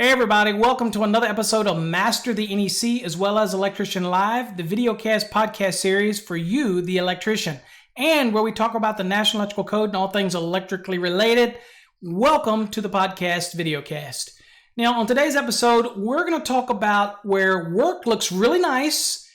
Hey everybody, welcome to another episode of Master the NEC as well as Electrician Live, the videocast podcast series for you, the electrician, and where we talk about the National Electrical Code and all things electrically related. Welcome to the podcast videocast. Now on today's episode, we're going to talk about where work looks really nice,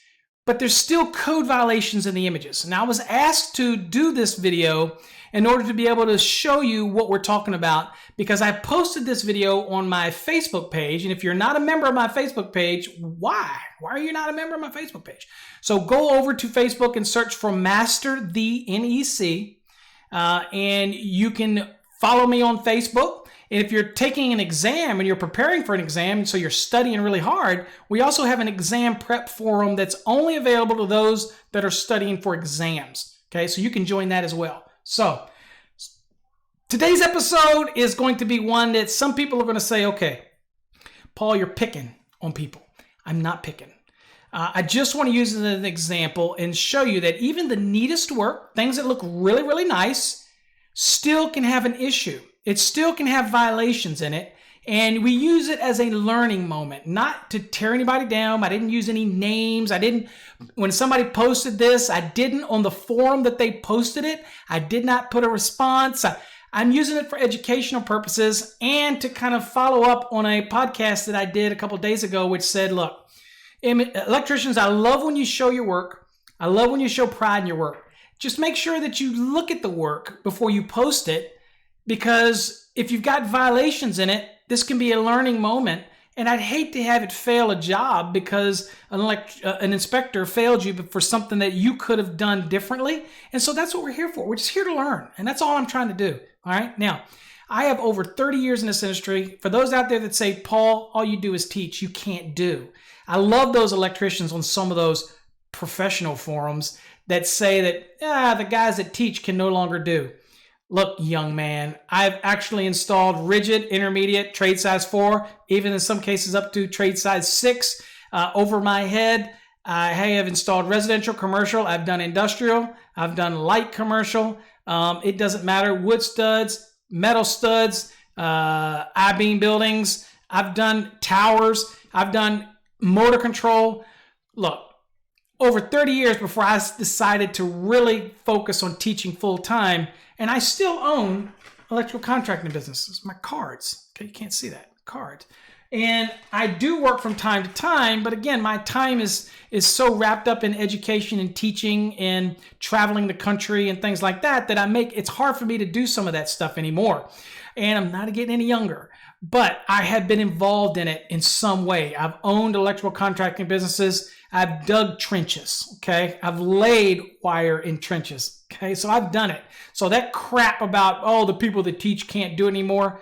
but there's still code violations in the images. Now I was asked to do this video in order to be able to show you what we're talking about because I posted this video on my Facebook page. And if you're not a member of my Facebook page, why? Why are you not a member of my Facebook page? So go over to Facebook and search for Master the NEC, and you can follow me on Facebook. And if you're taking an exam and you're preparing for an exam, so you're studying really hard, we also have an exam prep forum that's only available to those that are studying for exams. Okay, so you can join that as well. So today's episode is going to be one that some people are going to say, okay, Paul, you're picking on people. I'm not picking. I just want to use it as an example and show you that even the neatest work, things that look really, really nice, still can have an issue. It still can have violations in it. And we use it as a learning moment, not to tear anybody down. I didn't use any names. When somebody posted this, I didn't on the forum that they posted it. I did not put a response. I'm using it for educational purposes and to kind of follow up on a podcast that I did a couple of days ago, which said, look, electricians, I love when you show your work. I love when you show pride in your work. Just make sure that you look at the work before you post it, because if you've got violations in it, this can be a learning moment, and I'd hate to have it fail a job because an inspector failed you for something that you could have done differently. And so that's what we're here for. We're just here to learn, and that's all I'm trying to do. All right. Now, I have over 30 years in this industry. For those out there that say, Paul, all you do is teach, you can't do. I love those electricians on some of those professional forums that say that the guys that teach can no longer do. Look, young man, I've actually installed rigid, intermediate, trade size 4, even in some cases up to trade size 6 over my head. I have installed residential, commercial. I've done industrial. I've done light commercial. It doesn't matter. Wood studs, metal studs, I-beam buildings. I've done towers. I've done motor control. Look, over 30 years before I decided to really focus on teaching full time, and I still own electrical contracting businesses, my cards. Okay, you can't see that, cards. And I do work from time to time, but again, my time is so wrapped up in education and teaching and traveling the country and things like that it's hard for me to do some of that stuff anymore. And I'm not getting any younger, but I have been involved in it in some way. I've owned electrical contracting businesses. I've dug trenches, okay? I've laid wire in trenches, okay? So I've done it. So that crap about, the people that teach can't do it anymore,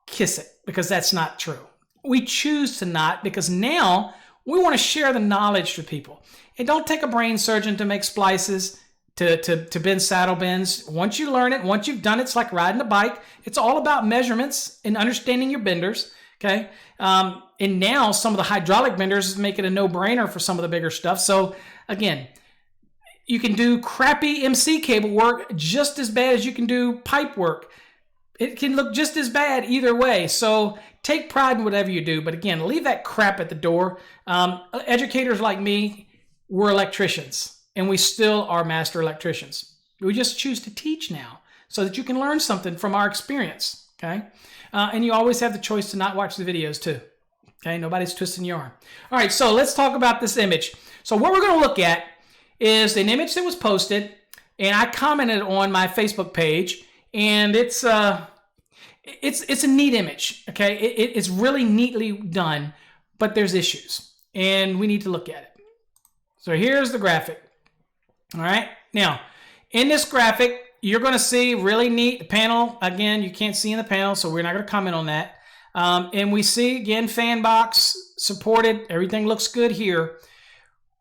kiss it, because that's not true. We choose to not, because now we want to share the knowledge with people. It don't take a brain surgeon to make splices, to bend saddle bends. Once you learn it, once you've done it, it's like riding a bike. It's all about measurements and understanding your benders, okay? And now some of the hydraulic benders make it a no-brainer for some of the bigger stuff. So again, you can do crappy MC cable work just as bad as you can do pipe work. It can look just as bad either way. So take pride in whatever you do. But again, leave that crap at the door. Educators like me, we're electricians, and we still are master electricians. We just choose to teach now so that you can learn something from our experience, okay? And you always have the choice to not watch the videos too. Okay, nobody's twisting your arm. All right, so let's talk about this image. So what we're going to look at is an image that was posted, and I commented on my Facebook page, and it's a neat image. Okay, it's really neatly done, but there's issues, and we need to look at it. So here's the graphic. All right, now in this graphic, you're going to see really neat. The panel, again, you can't see in the panel, so we're not going to comment on that. And we see, again, fan box supported. Everything looks good here.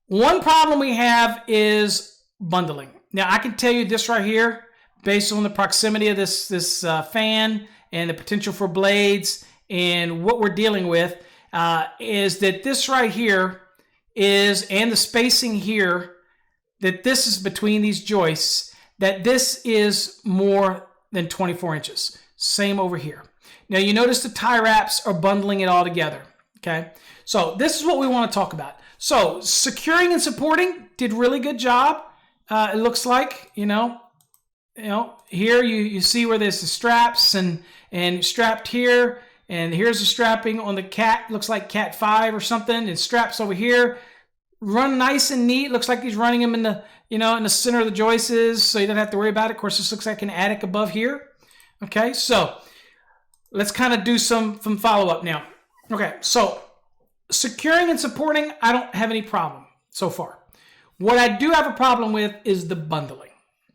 One problem we have is bundling. Now, I can tell you this right here, based on the proximity of this fan and the potential for blades and what we're dealing with, is that this right here and the spacing here, that this is between these joists, that this is more than 24 inches. Same over here. Now you notice the tie wraps are bundling it all together, okay? So this is what we want to talk about. So securing and supporting did really good job. It looks like, here you see where there's the straps and strapped here, and here's the strapping on the cat, looks like cat 5 or something, and straps over here. Run nice and neat. Looks like he's running them in the, in the center of the joists, so you don't have to worry about it. Of course, this looks like an attic above here. Okay, so let's kind of do some follow-up now. Okay, so securing and supporting, I don't have any problem so far. What I do have a problem with is the bundling,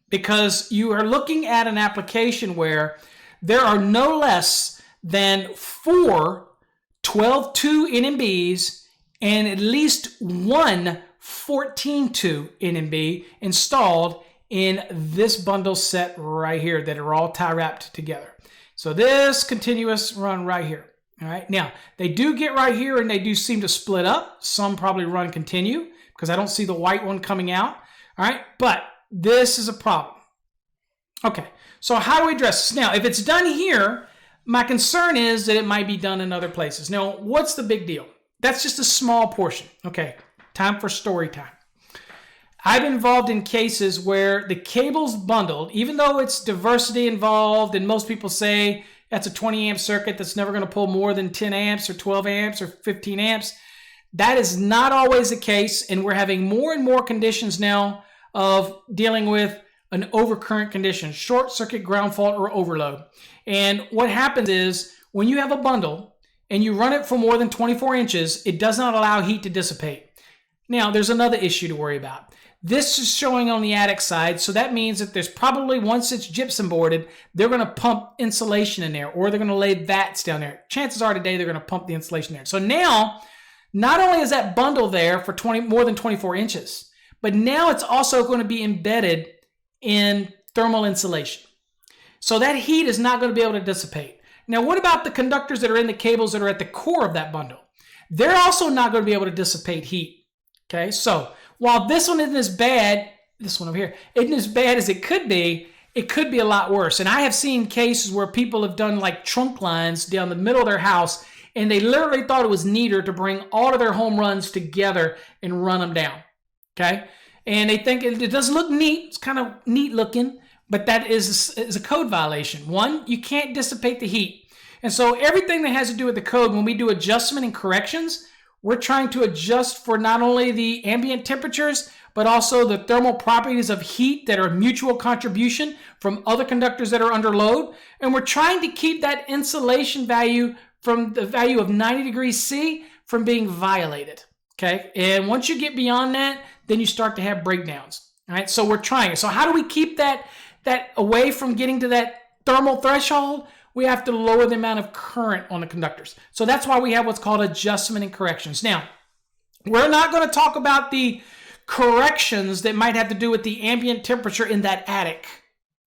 because you are looking at an application where there are no less than 4 12-2 NMBs and at least one 14-2 NMB installed in this bundle set right here that are all tie wrapped together. So this continuous run right here. All right. Now they do get right here and they do seem to split up. Some probably run continue because I don't see the white one coming out. All right. But this is a problem. Okay. So how do we address this? Now, if it's done here, my concern is that it might be done in other places. Now, what's the big deal? That's just a small portion. Okay, time for story time. I've been involved in cases where the cable's bundled, even though it's diversity involved, and most people say that's a 20 amp circuit that's never going to pull more than 10 amps or 12 amps or 15 amps. That is not always the case, and we're having more and more conditions now of dealing with an overcurrent condition, short circuit, ground fault, or overload. And what happens is when you have a bundle, and you run it for more than 24 inches, it does not allow heat to dissipate. Now, there's another issue to worry about. This is showing on the attic side, so that means that there's probably, once it's gypsum boarded, they're going to pump insulation in there, or they're going to lay vats down there. Chances are today they're going to pump the insulation there. So now, not only is that bundle there for more than 24 inches, but now it's also going to be embedded in thermal insulation. So that heat is not going to be able to dissipate. Now, what about the conductors that are in the cables that are at the core of that bundle? They're also not going to be able to dissipate heat. Okay, so while this one isn't as bad, this one over here, isn't as bad as it could be a lot worse. And I have seen cases where people have done like trunk lines down the middle of their house, and they literally thought it was neater to bring all of their home runs together and run them down. Okay, and they think it doesn't look neat. It's kind of neat looking, but that is a code violation. One, you can't dissipate the heat. And so everything that has to do with the code, when we do adjustment and corrections, we're trying to adjust for not only the ambient temperatures, but also the thermal properties of heat that are mutual contribution from other conductors that are under load. And we're trying to keep that insulation value from the value of 90 degrees C from being violated. Okay. And once you get beyond that, then you start to have breakdowns. All right. So we're trying. So how do we keep that away from getting to that thermal threshold? We have to lower the amount of current on the conductors. So that's why we have what's called adjustment and corrections. Now, we're not going to talk about the corrections that might have to do with the ambient temperature in that attic.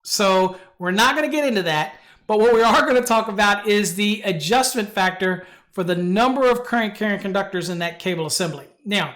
So we're not going to get into that. But what we are going to talk about is the adjustment factor for the number of current carrying conductors in that cable assembly. Now,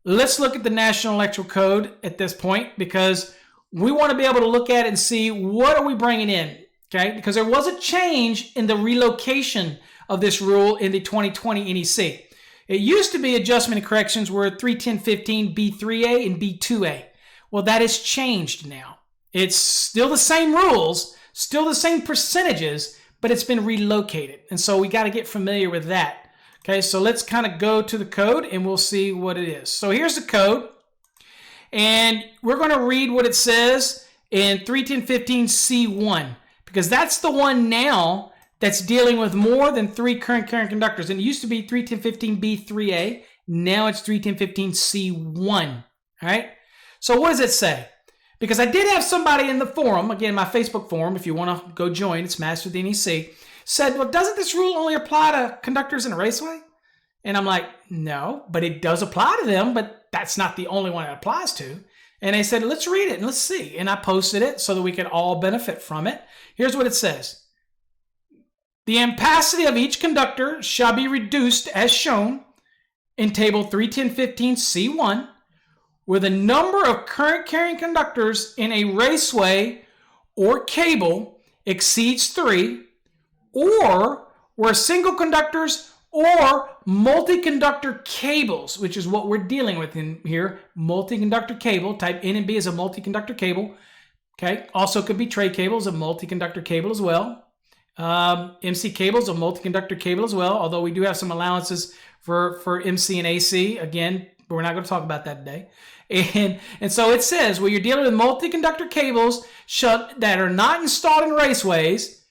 let's look at the National Electrical Code at this point, because we want to be able to look at it and see what are we bringing in. Okay, because there was a change in the relocation of this rule in the 2020 NEC. It used to be adjustment and corrections were 310.15 B3A and B2A. Well, that has changed now. It's still the same rules, still the same percentages, but it's been relocated. And so we got to get familiar with that. Okay, so let's kind of go to the code and we'll see what it is. So here's the code, and we're going to read what it says in 310.15 C1. Because that's the one now that's dealing with more than 3 current carrying conductors. And it used to be 310.15 B3A. Now it's 310.15 C1. All right. So what does it say? Because I did have somebody in the forum, again, my Facebook forum, if you want to go join, it's Master the NEC, said, well, doesn't this rule only apply to conductors in a raceway? And I'm like, no, but it does apply to them, but that's not the only one it applies to. And they said, let's read it and let's see. And I posted it so that we could all benefit from it. Here's what it says. The ampacity of each conductor shall be reduced as shown in table 310.15 C1, where the number of current carrying conductors in a raceway or cable exceeds 3, or we're single conductors or multi-conductor cables, which is what we're dealing with in here. Multi-conductor cable, type N and B is a multi-conductor cable. Okay, also could be tray cables, a multi-conductor cable as well. MC cables, a multi-conductor cable as well, although we do have some allowances for MC and AC. Again, but we're not going to talk about that today. And so it says, well, you're dealing with multi-conductor cables that are not installed in raceways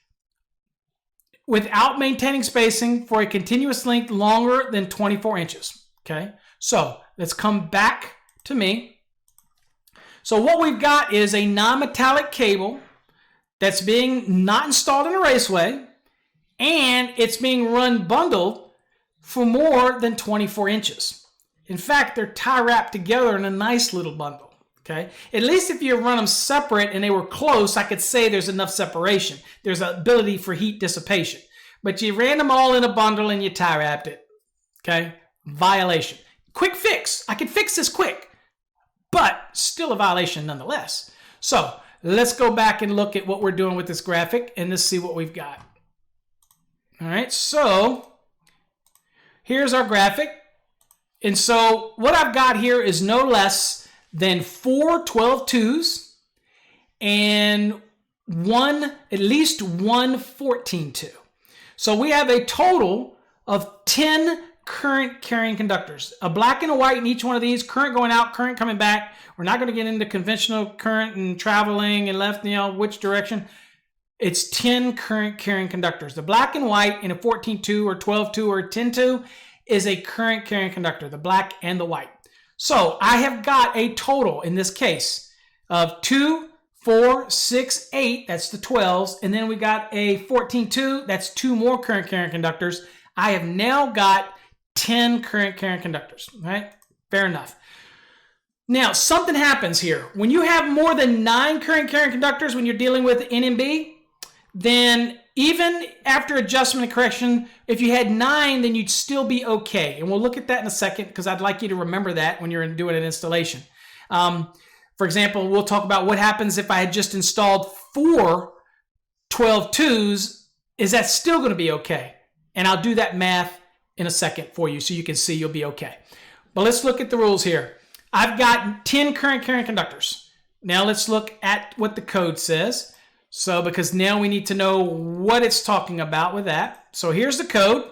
without maintaining spacing for a continuous length longer than 24 inches. Okay, so let's come back to me. So what we've got is a non-metallic cable that's being not installed in a raceway, and it's being run bundled for more than 24 inches. In fact, they're tie wrapped together in a nice little bundle. Okay, at least if you run them separate and they were close, I could say there's enough separation. There's an ability for heat dissipation. But you ran them all in a bundle and you tie wrapped it. Okay, violation. Quick fix. I can fix this quick, but still a violation nonetheless. So let's go back and look at what we're doing with this graphic and let's see what we've got. All right, so here's our graphic. And so what I've got here is no less than 4 12-2s and at least one 14-2. So we have a total of 10 current carrying conductors, a black and a white in each one of these, current going out, current coming back. We're not going to get into conventional current and traveling and left, which direction. It's 10 current carrying conductors. The black and white in a 14-2 or 12-2 or 10-2 is a current carrying conductor, the black and the white. So I have got a total in this case of 2, 4, 6, 8, that's the 12s, and then we got a 14-2, that's 2 more current carrying conductors. I have now got 10 current carrying conductors, right? Fair enough. Now, something happens here. When you have more than 9 current carrying conductors when you're dealing with NMB, then even after adjustment and correction, if you had 9, then you'd still be okay. And we'll look at that in a second because I'd like you to remember that when you're doing an installation. For example, we'll talk about what happens if I had just installed 4 12-2s. Is that still going to be okay? And I'll do that math in a second for you so you can see you'll be okay. But let's look at the rules here. I've got 10 current carrying conductors. Now let's look at what the code says. So because now we need to know what it's talking about with that. So here's the code.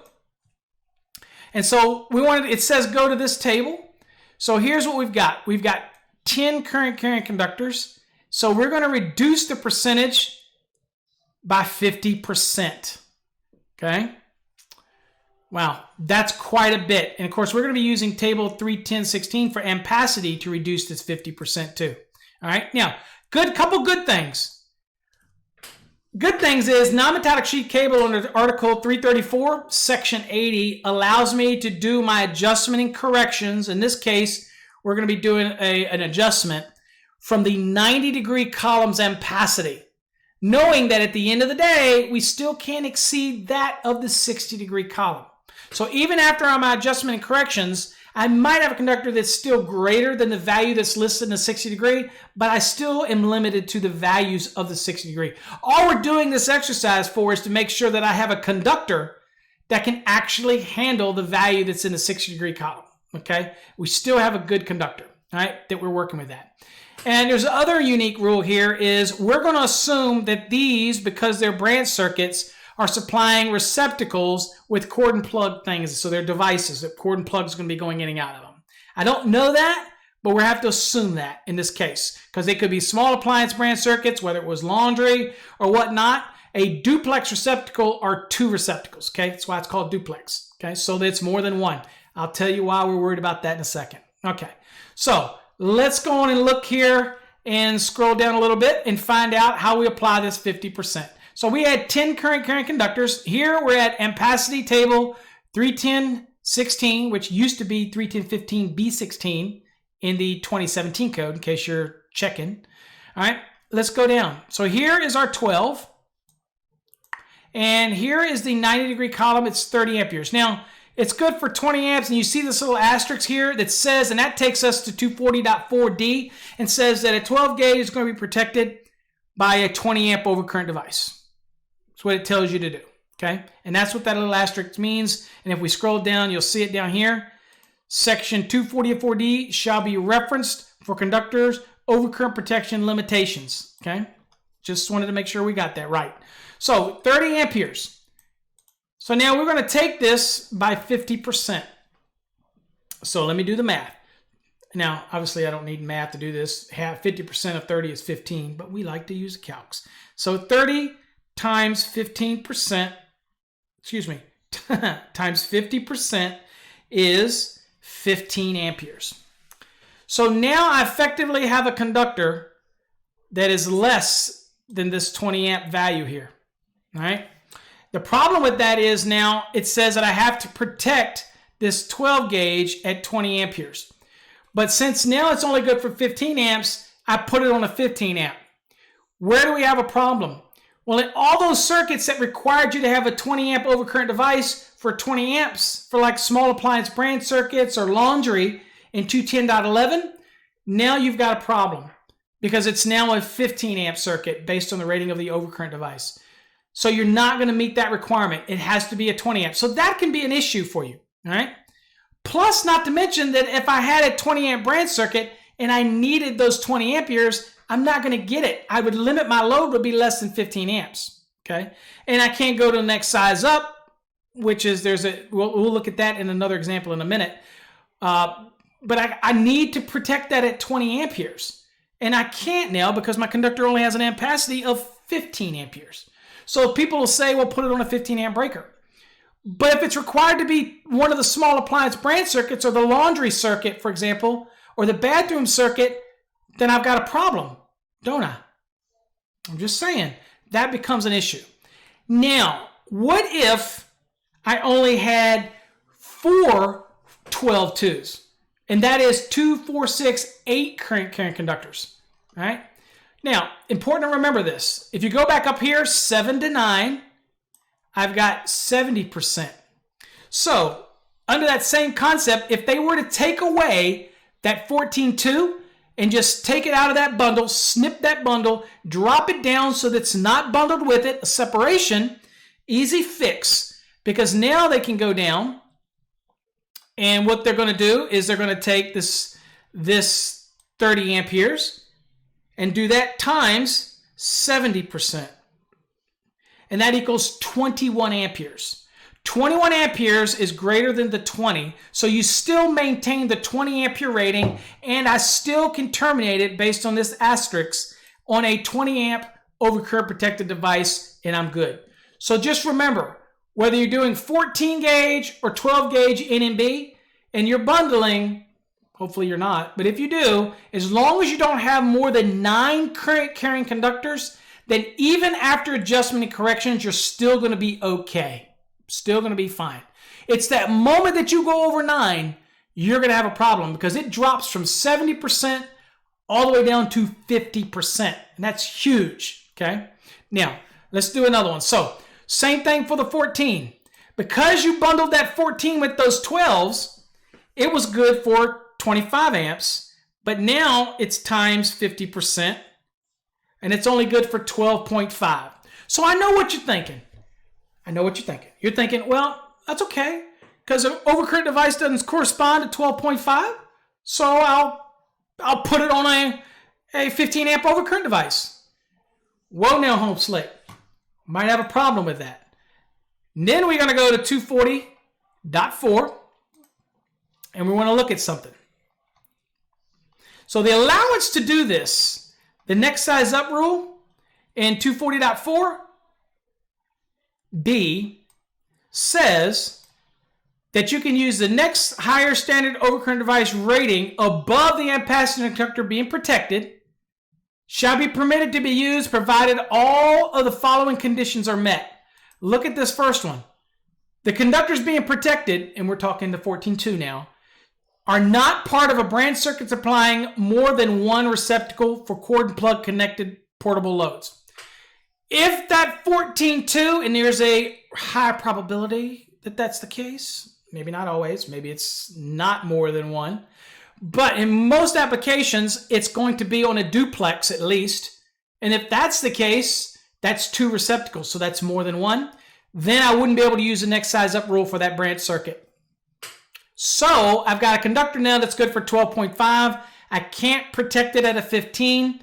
And so it says go to this table. So here's what we've got. We've got 10 current carrying conductors. So we're going to reduce the percentage by 50%. Okay. Wow, that's quite a bit. And of course, we're going to be using table 31016 for ampacity to reduce this 50% too. All right. Now, couple good things. Good things is non-metallic sheet cable under Article 334, Section 80 allows me to do my adjustment and corrections. In this case, we're going to be doing an adjustment from the 90-degree column's ampacity, knowing that at the end of the day, we still can't exceed that of the 60-degree column. So even after my adjustment and corrections, I might have a conductor that's still greater than the value that's listed in the 60 degree, but I still am limited to the values of the 60 degree. All we're doing this exercise for is to make sure that I have a conductor that can actually handle the value that's in the 60 degree column, okay? We still have a good conductor, all right, that we're working with that. And there's another unique rule here is we're going to assume that these, because they're branch circuits, are supplying receptacles with cord and plug things. So they're devices that cord and plug is going to be going in and out of them. I don't know that, but we have to assume that in this case because they could be small appliance branch circuits, whether it was laundry or whatnot. A duplex receptacle are 2 receptacles. Okay, that's why it's called duplex. Okay, so it's more than 1. I'll tell you why we're worried about that in a second. Okay, so let's go on and look here and scroll down a little bit and find out how we apply this 50%. So we had 10 current carrying conductors. Here we're at ampacity table 31016, which used to be 31015B16 in the 2017 code, in case you're checking. All right, let's go down. So here is our 12. And here is the 90-degree column. It's 30 amperes. Now, it's good for 20 amps, and you see this little asterisk here that says, and that takes us to 240.4D, and says that a 12 gauge is going to be protected by a 20 amp overcurrent device. That's what it tells you to do. Okay, and that's what that little asterisk means. And if we scroll down, you'll see it down here. Section 244D shall be referenced for conductors overcurrent protection limitations. Okay, just wanted to make sure we got that right. So 30 amperes. So now we're going to take this by 50%. So let me do the math. Now, obviously, I don't need math to do this. 50% of 30 is 15, but we like to use the calcs. So 30 times 15%, times 50% is 15 amperes. So now I effectively have a conductor that is less than this 20 amp value here, all right? The problem with that is now it says that I have to protect this 12 gauge at 20 amperes. But since now it's only good for 15 amps, I put it on a 15 amp. Where do we have a problem? Well, in all those circuits that required you to have a 20 amp overcurrent device for 20 amps, for like small appliance branch circuits or laundry in 210.11, now you've got a problem because it's now a 15 amp circuit based on the rating of the overcurrent device. So you're not going to meet that requirement. It has to be a 20 amp. So that can be an issue for you, all right? Plus, not to mention that if I had a 20 amp branch circuit and I needed those 20 amperes, I'm not going to get it. I would limit my load would be less than 15 amps, okay? And I can't go to the next size up, which is we'll look at that in another example in a minute. But I need to protect that at 20 amperes. And I can't now because my conductor only has an ampacity of 15 amperes. So people will say, well, put it on a 15 amp breaker. But if it's required to be one of the small appliance branch circuits or the laundry circuit, for example, or the bathroom circuit, then I've got a problem, don't I? I'm just saying, that becomes an issue. Now, what if I only had 4 12-2s? And that is 2, 4, 6, 8 current conductors, all right? Now, important to remember this. If you go back up here, 7 to 9, I've got 70%. So, under that same concept, if they were to take away that 14.2 and just take it out of that bundle, snip that bundle, drop it down so that it's not bundled with it, a separation, easy fix, because now they can go down, and what they're going to do is they're going to take this 30 amperes and do that times 70%. And that equals 21 amperes. 21 amperes is greater than the 20, so you still maintain the 20 ampere rating, and I still can terminate it based on this asterisk on a 20 amp overcurrent protected device, and I'm good. So just remember, whether you're doing 14 gauge or 12 gauge NMB, and you're bundling, hopefully you're not, but if you do, as long as you don't have more than 9 current carrying conductors, then even after adjustment and corrections, you're still going to be okay. Still going to be fine. It's that moment that you go over 9, you're going to have a problem because it drops from 70% all the way down to 50%. And that's huge, okay? Now, let's do another one. So, same thing for the 14. Because you bundled that 14 with those 12s, it was good for 25 amps, but now it's times 50%. And it's only good for 12.5. So I know what you're thinking. You're thinking, well, that's okay, because an overcurrent device doesn't correspond to 12.5, so I'll put it on a 15 amp overcurrent device. Whoa now, home slick. Might have a problem with that. And then we're going to go to 240.4, and we want to look at something. So the allowance to do this, the next size up rule in 240.4b says that you can use the next higher standard overcurrent device rating above the ampacity conductor being protected shall be permitted to be used provided all of the following conditions are met. Look at this first one. The conductors being protected, and we're talking the 14.2 now, are not part of a branch circuit supplying more than one receptacle for cord and plug connected portable loads. If that 14.2, and there's a high probability that that's the case, maybe not always, maybe it's not more than one, but in most applications, it's going to be on a duplex at least. And if that's the case, that's 2 receptacles, so that's more than one. then I wouldn't be able to use the next size up rule for that branch circuit. So I've got a conductor now that's good for 12.5. I can't protect it at a 15.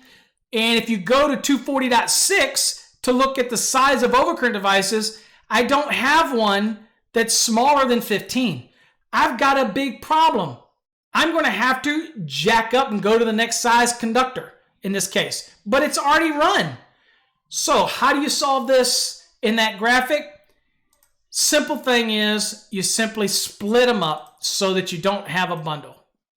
And if you go to 240.6 to look at the size of overcurrent devices, I don't have one that's smaller than 15. I've got a big problem. I'm going to have to jack up and go to the next size conductor in this case, but it's already run. So how do you solve this in that graphic? Simple thing is you simply split them up so that you don't have a bundle.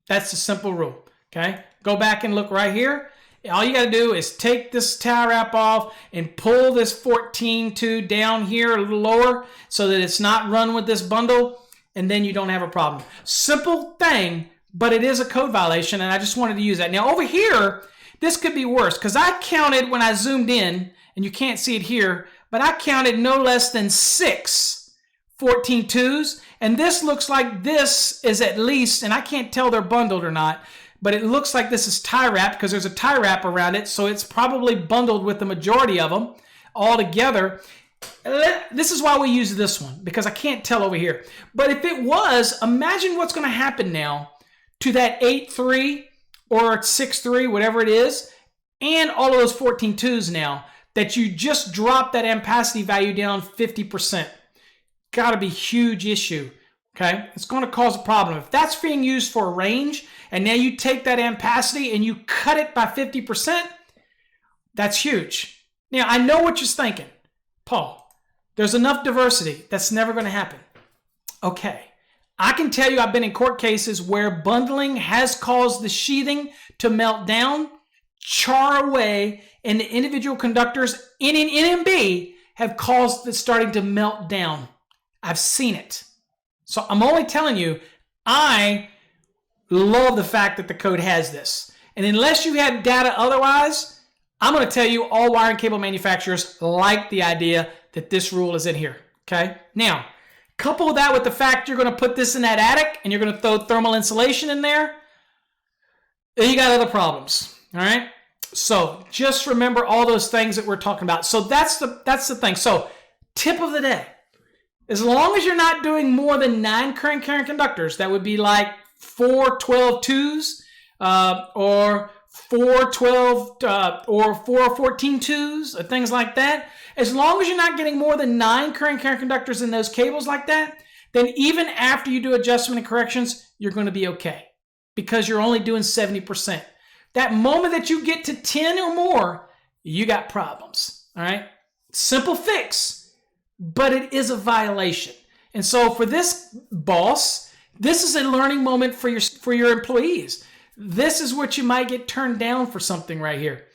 That's the simple rule, okay? Go back and look right here. All you got to do is take this tie wrap off and pull this 14-2 down here a little lower so that it's not run with this bundle, and then you don't have a problem. Simple thing, but it is a code violation, and I just wanted to use that. Now over here, this could be worse because I counted when I zoomed in, and you can't see it here, but I counted no less than 6 14-2s, and this looks like this is at least, and I can't tell they're bundled or not, but it looks like this is tie wrapped because there's a tie wrap around it, so it's probably bundled with the majority of them all together. This is why we use this one, because I can't tell over here. But if it was, imagine what's going to happen now to that 8-3 or 6-3, whatever it is, and all of those 14-2s now, that you just dropped that ampacity value down 50%. Got to be a huge issue, okay? It's going to cause a problem. If that's being used for a range, and now you take that ampacity and you cut it by 50%, that's huge. Now, I know what you're thinking. Paul, there's enough diversity. That's never going to happen. Okay. I can tell you I've been in court cases where bundling has caused the sheathing to melt down, char away, and the individual conductors in an NMB have caused it starting to melt down. I've seen it. So I'm only telling you, I love the fact that the code has this. And unless you have data otherwise, I'm going to tell you all wire and cable manufacturers like the idea that this rule is in here. Okay? Now, couple that with the fact you're going to put this in that attic and you're going to throw thermal insulation in there, then you got other problems. All right? So just remember all those things that we're talking about. So that's the thing. So tip of the day. As long as you're not doing more than 9 current carrying conductors, that would be like 4 12-2s or 4 12 or 4 14-2s or things like that. As long as you're not getting more than 9 current carrying conductors in those cables like that, then even after you do adjustment and corrections, you're going to be okay because you're only doing 70%. That moment that you get to 10 or more, you got problems. All right? Simple fix. But it is a violation. And so for this boss, this is a learning moment for your employees. This is what you might get turned down for something right here.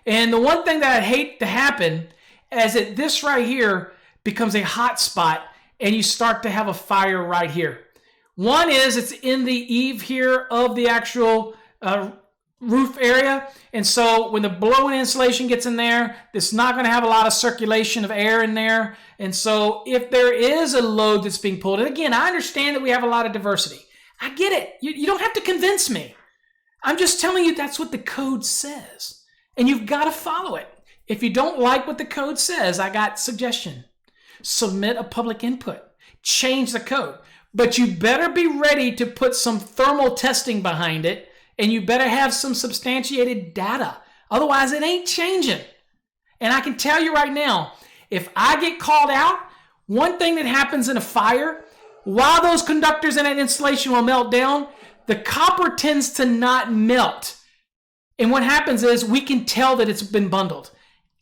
And the one thing that I hate to happen is that this right here becomes a hot spot and you start to have a fire right here. One is it's in the eave here of the actual roof area. And so when the blowing insulation gets in there, it's not going to have a lot of circulation of air in there. And so if there is a load that's being pulled, and again, I understand that we have a lot of diversity. I get it. You don't have to convince me. I'm just telling you that's what the code says. And you've got to follow it. If you don't like what the code says, I got suggestion. Submit a public input. Change the code. But you better be ready to put some thermal testing behind it. And you better have some substantiated data. Otherwise, it ain't changing. And I can tell you right now, if I get called out, one thing that happens in a fire, while those conductors in that insulation will melt down, the copper tends to not melt. And what happens is we can tell that it's been bundled.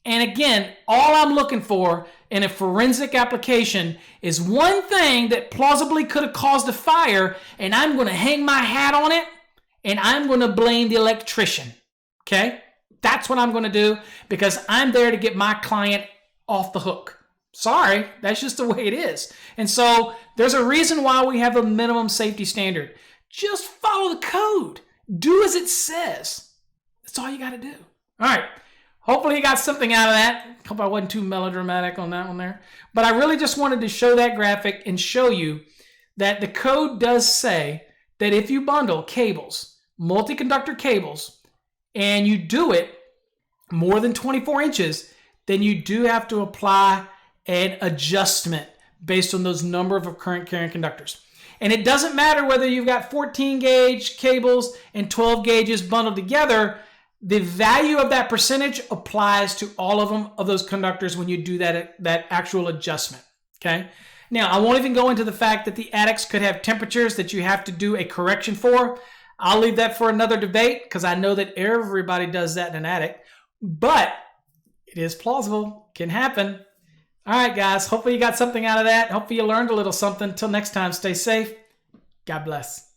And again, all I'm looking for in a forensic application is one thing that plausibly could have caused a fire, and I'm going to hang my hat on it. And I'm going to blame the electrician, okay? That's what I'm going to do because I'm there to get my client off the hook. Sorry, that's just the way it is. And so there's a reason why we have a minimum safety standard. Just follow the code. Do as it says. That's all you got to do. All right. Hopefully you got something out of that. Hope I wasn't too melodramatic on that one there. But I really just wanted to show that graphic and show you that the code does say that if you bundle cables, multi-conductor cables, and you do it more than 24 inches, then you do have to apply an adjustment based on those number of current carrying conductors. And it doesn't matter whether you've got 14 gauge cables and 12 gauges bundled together. The value of that percentage applies to all of them, of those conductors, when you do that actual adjustment. Okay. Now, I won't even go into the fact that the attics could have temperatures that you have to do a correction for. I'll leave that for another debate, because I know that everybody does that in an attic. But it is plausible. Can happen. All right, guys. Hopefully you got something out of that. Hopefully you learned a little something. Until next time, stay safe. God bless.